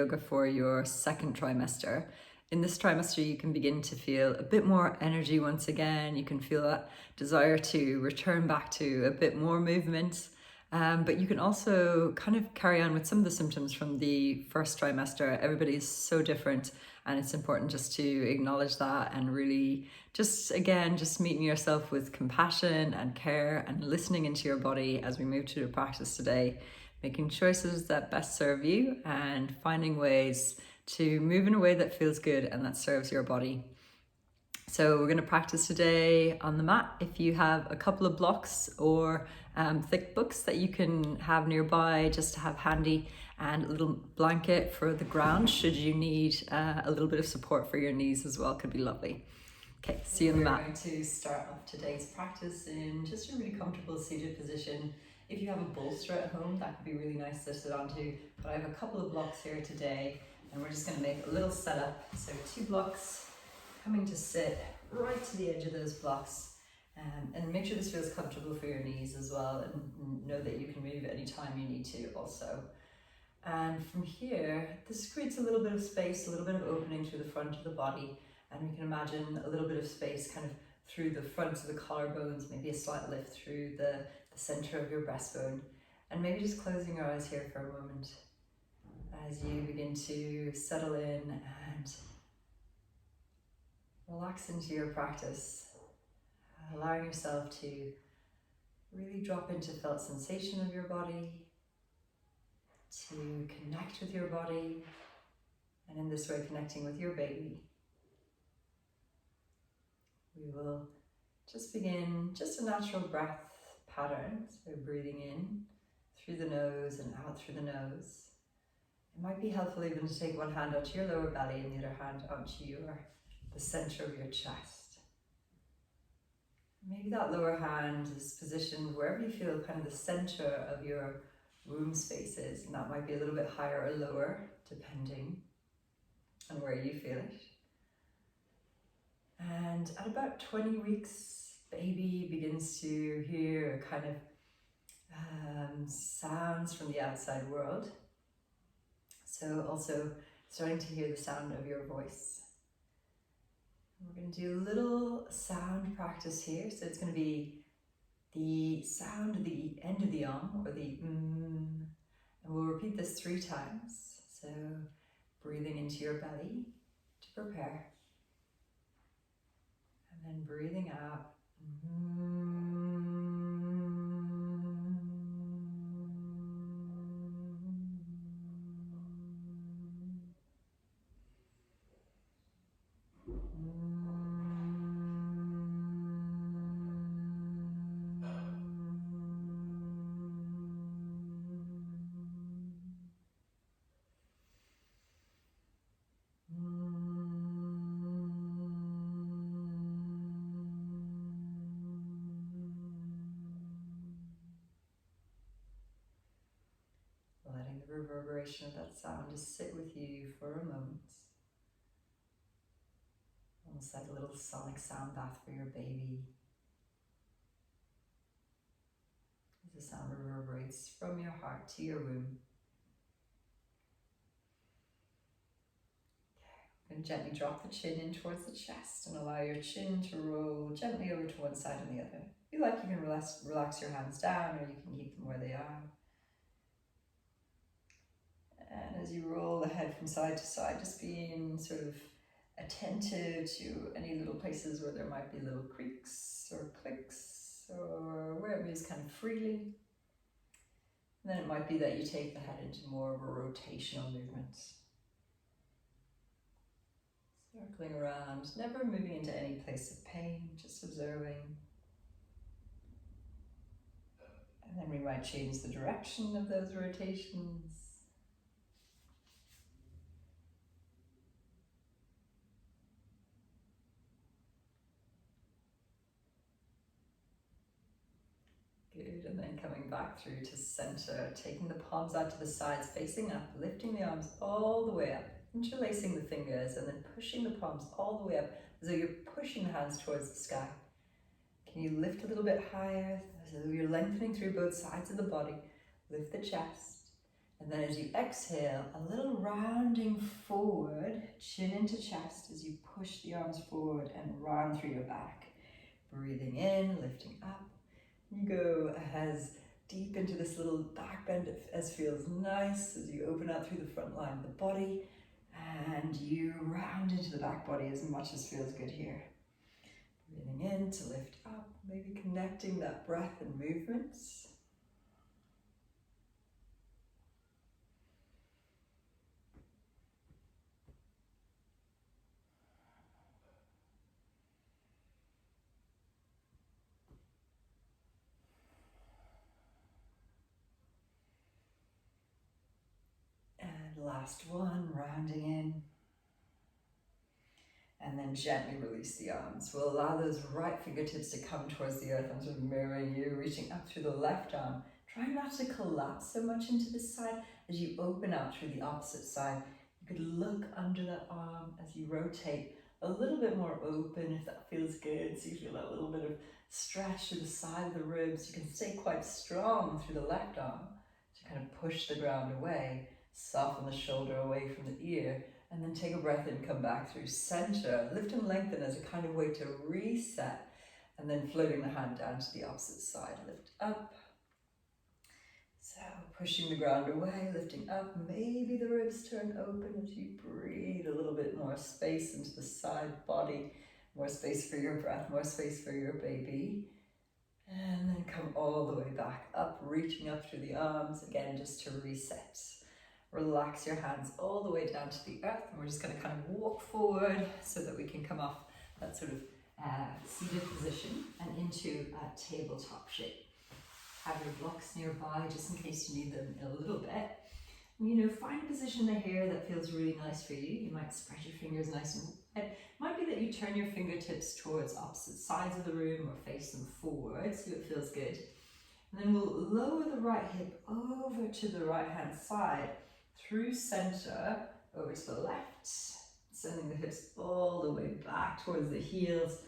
yoga for your second trimester. In this trimester, you can begin to feel a bit more energy once again. You can feel that desire to return back to a bit more movement. But you can also kind of carry on with some of the symptoms from the first trimester. Everybody is so different, and it's important just to acknowledge that and really just meeting yourself with compassion and care and listening into your body as we move to the practice today, making choices that best serve you and finding ways to move in a way that feels good and that serves your body. So we're going to practice today on the mat. If you have a couple of blocks or thick books that you can have nearby just to have handy, and a little blanket for the ground should you need a little bit of support for your knees as well, could be lovely. Okay, see you on the mat. We're going to start off today's practice in just a really comfortable seated position. If you have a bolster at home, that could be really nice to sit onto, but I have a couple of blocks here today and we're just going to make a little setup. So 2 blocks, coming to sit right to the edge of those blocks, and make sure this feels comfortable for your knees as well, and know that you can move anytime you need to also. And from here, this creates a little bit of space, a little bit of opening through the front of the body, and we can imagine a little bit of space kind of through the front of the collarbones, maybe a slight lift through the center of your breastbone, and maybe just closing your eyes here for a moment as you begin to settle in and relax into your practice, allowing yourself to really drop into felt sensation of your body, to connect with your body, and in this way connecting with your baby. We will just begin just a natural breath pattern, so breathing in through the nose and out through the nose. It might be helpful even to take one hand onto your lower belly and the other hand onto the center of your chest. Maybe that lower hand is positioned wherever you feel kind of the center of your womb space is, and that might be a little bit higher or lower depending on where you feel it. And at about 20 weeks, baby begins to hear kind of sounds from the outside world. So also starting to hear the sound of your voice. We're going to do a little sound practice here. So it's going to be the sound at the end of the or the and we'll repeat this 3 times. So breathing into your belly to prepare. And then breathing out. Letting the reverberation of that sound just sit with you for a moment. Almost like a little sonic sound bath for your baby. As the sound reverberates from your heart to your womb. Okay, and gently drop the chin in towards the chest and allow your chin to roll gently over to one side and the other. If you like, you can relax your hands down, or you can keep them where they are. And as you roll the head from side to side, just being sort of attentive to any little places where there might be little creaks or clicks, or where it moves kind of freely. And then it might be that you take the head into more of a rotational movement. Circling around, never moving into any place of pain, just observing. And then we might change the direction of those rotations. Good, and then coming back through to center, taking the palms out to the sides, facing up, lifting the arms all the way up, interlacing the fingers, and then pushing the palms all the way up, as though you're pushing the hands towards the sky. Can you lift a little bit higher, as though you're lengthening through both sides of the body, lift the chest, And then as you exhale, a little rounding forward, chin into chest as you push the arms forward and round through your back. Breathing in, lifting up. You go as deep into this little back bend as feels nice as you open out through the front line of the body, and you round into the back body as much as feels good here. Breathing in to lift up, maybe connecting that breath and movements. And last one, rounding in. And then gently release the arms. We'll allow those right fingertips to come towards the earth. I'm sort of mirroring you, reaching up through the left arm. Try not to collapse so much into this side. As you open out through the opposite side, you could look under that arm as you rotate a little bit more open if that feels good. So you feel that little bit of stretch through the side of the ribs. You can stay quite strong through the left arm to kind of push the ground away, soften the shoulder away from the ear. And then take a breath in, come back through center. Lift and lengthen as a kind of way to reset. And then floating the hand down to the opposite side. Lift up. So pushing the ground away, lifting up. Maybe the ribs turn open as you breathe. A little bit more space into the side body. More space for your breath, more space for your baby. And then come all the way back up, reaching up through the arms. Again, just to reset. Relax your hands all the way down to the earth, and we're just going to kind of walk forward so that we can come off that sort of seated position and into a tabletop shape. Have your blocks nearby just in case you need them in a little bit. And, find a position here that feels really nice for you. You might spread your fingers nice and wide. It might be that you turn your fingertips towards opposite sides of the room or face them forward so it feels good. And then we'll lower the right hip over to the right hand side, through center, over to the left, sending the hips all the way back towards the heels,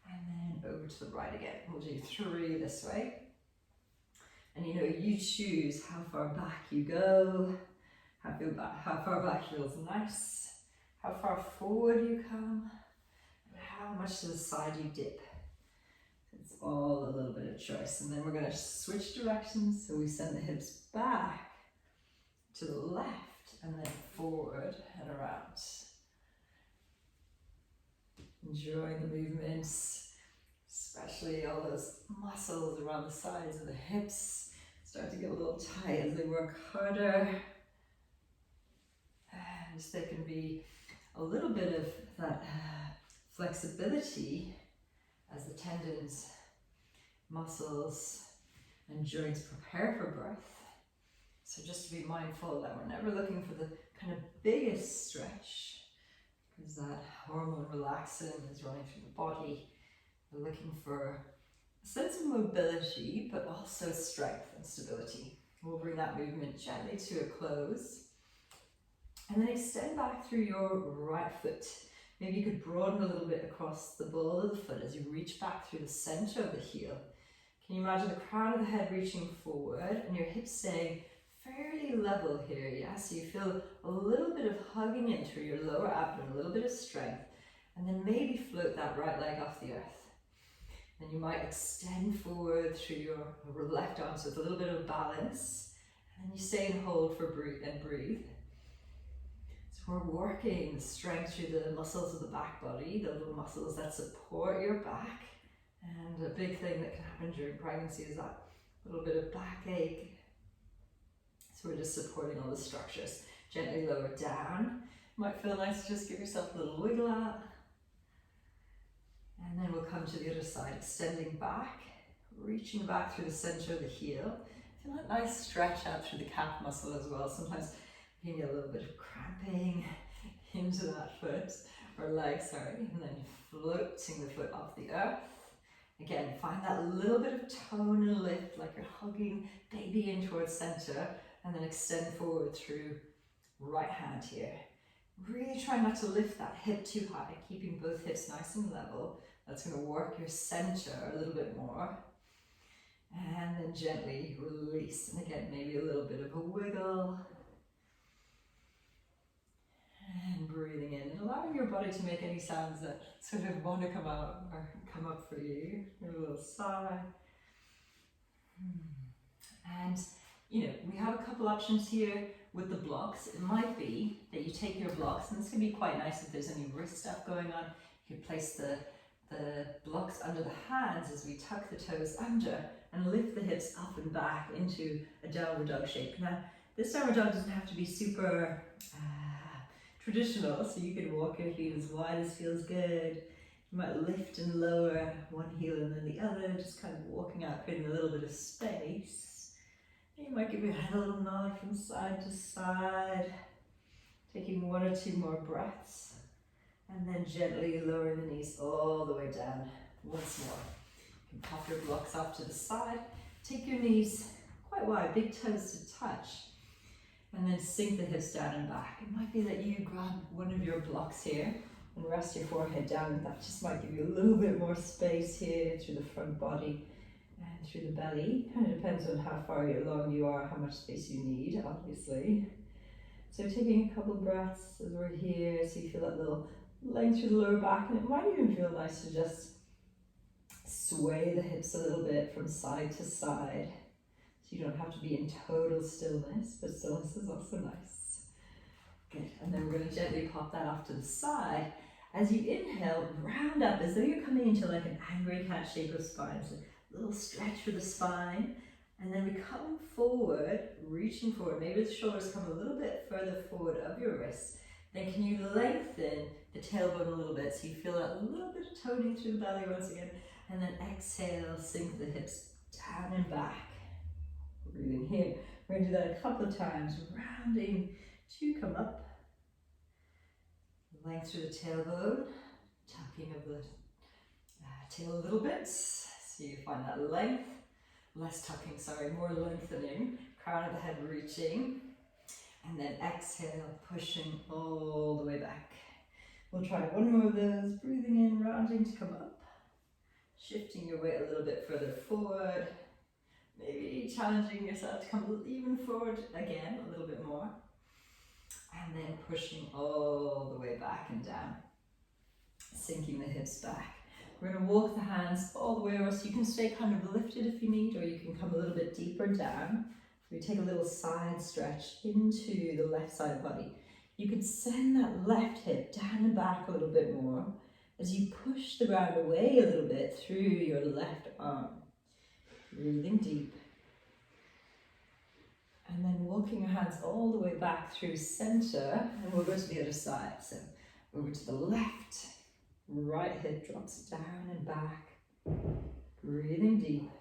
and then over to the right again. We'll do 3 this way. And you choose how far back you go, how far back feels nice, how far forward you come, and how much to the side you dip. It's all a little bit of choice. And then we're going to switch directions, so we send the hips back to the left, and then forward and around. Enjoying the movements, especially all those muscles around the sides of the hips start to get a little tight as they work harder. And there can be a little bit of that flexibility as the tendons, muscles, and joints prepare for birth. So just to be mindful that we're never looking for the kind of biggest stretch, because that hormone relaxin is running through the body. We're looking for a sense of mobility, but also strength and stability. We'll bring that movement gently to a close. And then extend back through your right foot. Maybe you could broaden a little bit across the ball of the foot as you reach back through the center of the heel. Can you imagine the crown of the head reaching forward and your hips staying fairly level here, yeah? So you feel a little bit of hugging into your lower abdomen, a little bit of strength, and then maybe float that right leg off the earth. Then you might extend forward through your left arm, so it's a little bit of balance, and then you stay and hold for breathe. So we're working the strength through the muscles of the back body, the little muscles that support your back, and a big thing that can happen during pregnancy is that little bit of backache. So we're just supporting all the structures. Gently lower down. Might feel nice to just give yourself a little wiggle out. And then we'll come to the other side, extending back, reaching back through the center of the heel. Feel that nice stretch out through the calf muscle as well. Sometimes you can get a little bit of cramping into that foot, or leg, sorry, and then floating the foot off the earth. Again, find that little bit of tone and lift, like you're hugging baby in towards center, and then extend forward through right hand here. Really try not to lift that hip too high, keeping both hips nice and level. That's going to work your center a little bit more. And then gently release. And again, maybe a little bit of a wiggle. And breathing in and allowing your body to make any sounds that sort of want to come out or come up for you. A little sigh. And we have a couple options here with the blocks. It might be that you take your blocks, and this can be quite nice if there's any wrist stuff going on. You could place the blocks under the hands as we tuck the toes under and lift the hips up and back into a downward dog shape. Now, this downward dog doesn't have to be super traditional, so you can walk your feet as wide as feels good. You might lift and lower one heel and then the other, just kind of walking out, creating a little bit of space. You might give your head a little nod from side to side, taking 1 or 2 more breaths, and then gently lowering the knees all the way down once more. You can pop your blocks off to the side, take your knees quite wide, big toes to touch, and then sink the hips down and back. It might be that you grab one of your blocks here and rest your forehead down, and that just might give you a little bit more space here through the front body and through the belly. Kind of depends on how far along you are, how much space you need, obviously. So taking a couple breaths as we're here, so you feel that little length through the lower back, and it might even feel nice to just sway the hips a little bit from side to side. So you don't have to be in total stillness, but stillness is also nice. Good, and then we're going to gently pop that off to the side. As you inhale, round up as though you're coming into like an angry cat shape of spine. So a little stretch for the spine, and then we come forward, reaching forward. Maybe the shoulders come a little bit further forward of your wrists. Then can you lengthen the tailbone a little bit so you feel that little bit of toning through the belly once again, and then exhale, sink the hips down and back. Breathing here. We're going to do that a couple of times, rounding to come up. Length through the tailbone, tucking of the tail a little bit, so you find that length, less tucking, sorry, more lengthening, crown of the head reaching, and then exhale, pushing all the way back. We'll try one more of those, breathing in, rounding to come up, shifting your weight a little bit further forward, maybe challenging yourself to come even forward again, a little bit more. And then pushing all the way back and down, sinking the hips back. We're going to walk the hands all the way over, so you can stay kind of lifted if you need, or you can come a little bit deeper down. We take a little side stretch into the left side body. You could send that left hip down and back a little bit more as you push the ground away a little bit through your left arm. Breathing deep. And then walking your hands all the way back through center, and we'll go to the other side. So over to the left, right hip drops down and back. Breathing deep.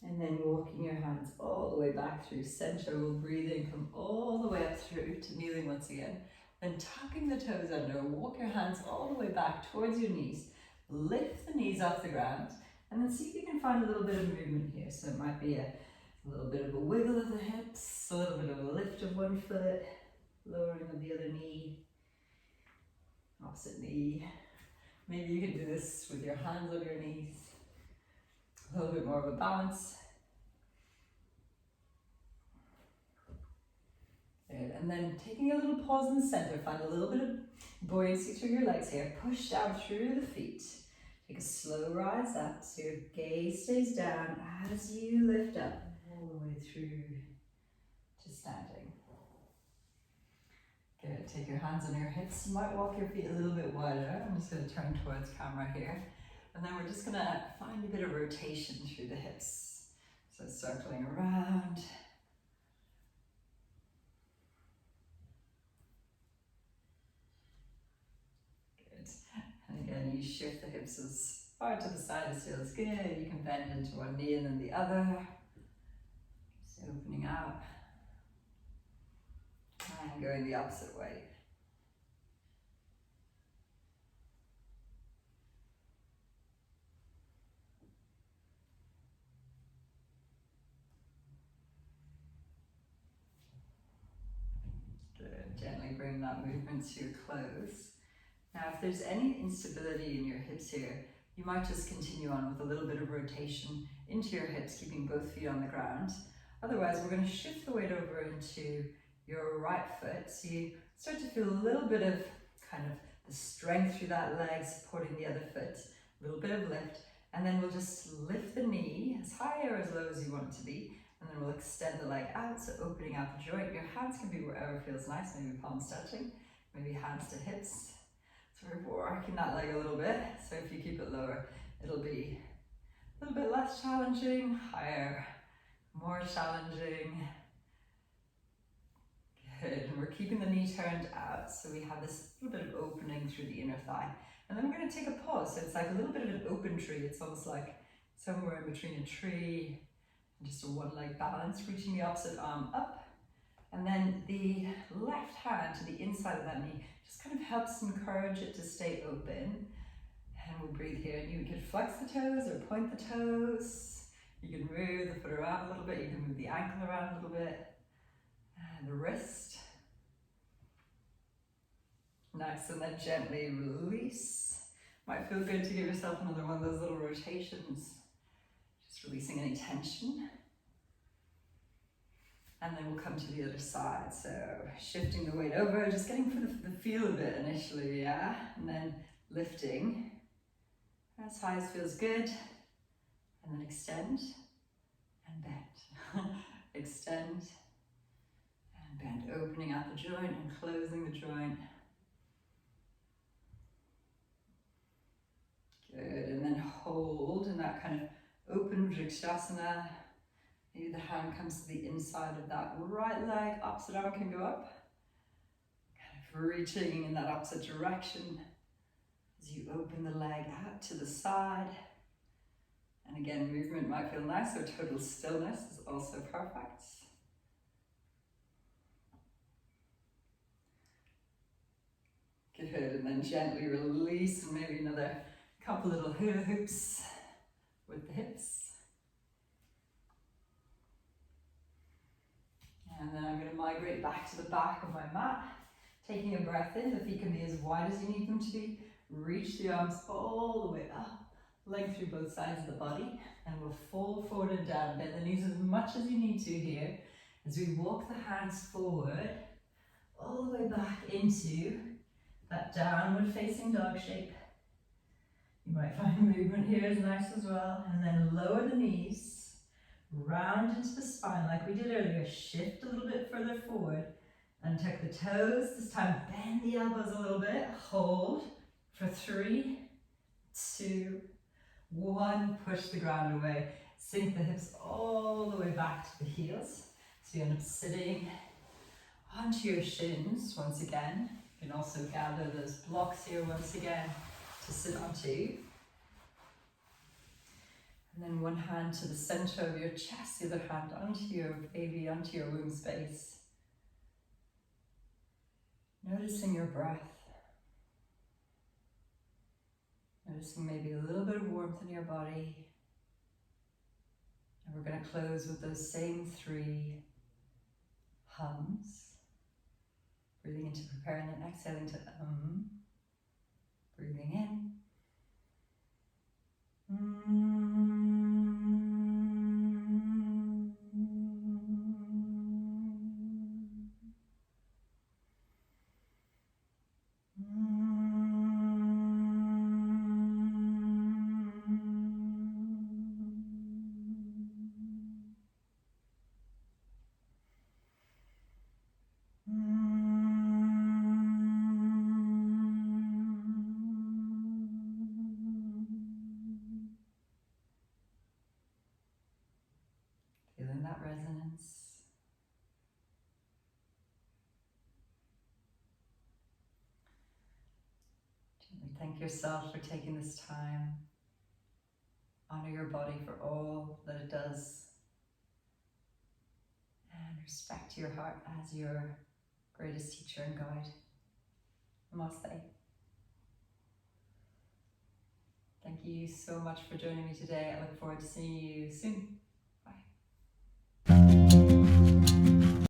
And then walking your hands all the way back through center. We'll breathe in, come all the way up through to kneeling once again. Then tucking the toes under, walk your hands all the way back towards your knees. Lift the knees off the ground. And then see if you can find a little bit of movement here. So it might be a little bit of a wiggle of the hips, a little bit of a lift of one foot, lowering of the other knee, opposite knee. Maybe you can do this with your hands on your knees. A little bit more of a balance. Good. And then taking a little pause in the center, find a little bit of buoyancy through your legs here. Push down through the feet. Take a slow rise up, so your gaze stays down as you lift up all the way through to standing. Good, take your hands on your hips. You might walk your feet a little bit wider. I'm just going to turn towards camera here. And then we're just going to find a bit of rotation through the hips. So circling around. And again, you shift the hips as far to the side as feels good. You can bend into one knee and then the other. Just opening out. And going the opposite way. Good. Gently bring that movement to a close. Now, if there's any instability in your hips here, you might just continue on with a little bit of rotation into your hips, keeping both feet on the ground. Otherwise, we're going to shift the weight over into your right foot. So you start to feel a little bit of kind of the strength through that leg supporting the other foot, a little bit of lift, and then we'll just lift the knee as high or as low as you want it to be, and then we'll extend the leg out, so opening out the joint. Your hands can be wherever feels nice, maybe palms touching, maybe hands to hips. So we're working that leg a little bit, so if you keep it lower, it'll be a little bit less challenging, higher, more challenging. Good, and we're keeping the knee turned out, so we have this little bit of opening through the inner thigh. And then we're going to take a pause, so it's like a little bit of an open tree. It's almost like somewhere in between a tree and just a one-leg balance, reaching the opposite arm up. And then the left hand to the inside of that knee just kind of helps encourage it to stay open. And we'll breathe here, and you can flex the toes or point the toes. You can move the foot around a little bit, you can move the ankle around a little bit. And the wrist. Nice, and then gently release. Might feel good to give yourself another one of those little rotations. Just releasing any tension. And then we'll come to the other side. So shifting the weight over, just getting for the feel of it initially, yeah? And then lifting as high as feels good. And then extend and bend. Extend and bend, opening out the joint and closing the joint. Good, and then hold in that kind of open Vrikshasana. Maybe the hand comes to the inside of that right leg, opposite arm can go up. Kind of reaching in that opposite direction as you open the leg out to the side. And again, movement might feel nice, so total stillness is also perfect. Good, and then gently release, and maybe another couple little hula hoops with the hips. And then I'm going to migrate back to the back of my mat, taking a breath in. The feet can be as wide as you need them to be. Reach the arms all the way up, length through both sides of the body, and we'll fall forward and down. Bend the knees as much as you need to here as we walk the hands forward, all the way back into that downward facing dog shape. You might find movement here is nice as well. And then lower the knees, round into the spine like we did earlier. Shift a little bit further forward and tuck the toes. This time bend the elbows a little bit. Hold for 3, 2, 1. Push the ground away. Sink the hips all the way back to the heels. So you end up sitting onto your shins once again. You can also gather those blocks here once again to sit onto. And then one hand to the center of your chest, the other hand onto your baby, onto your womb space. Noticing your breath. Noticing maybe a little bit of warmth in your body. And we're going to close with those same 3 hums. Breathing into preparing and exhaling to Breathing in. Feeling that resonance. Gently thank yourself for taking this time. Honor your body for all that it does. And respect your heart as your greatest teacher and guide. Namaste. Thank you so much for joining me today. I look forward to seeing you soon.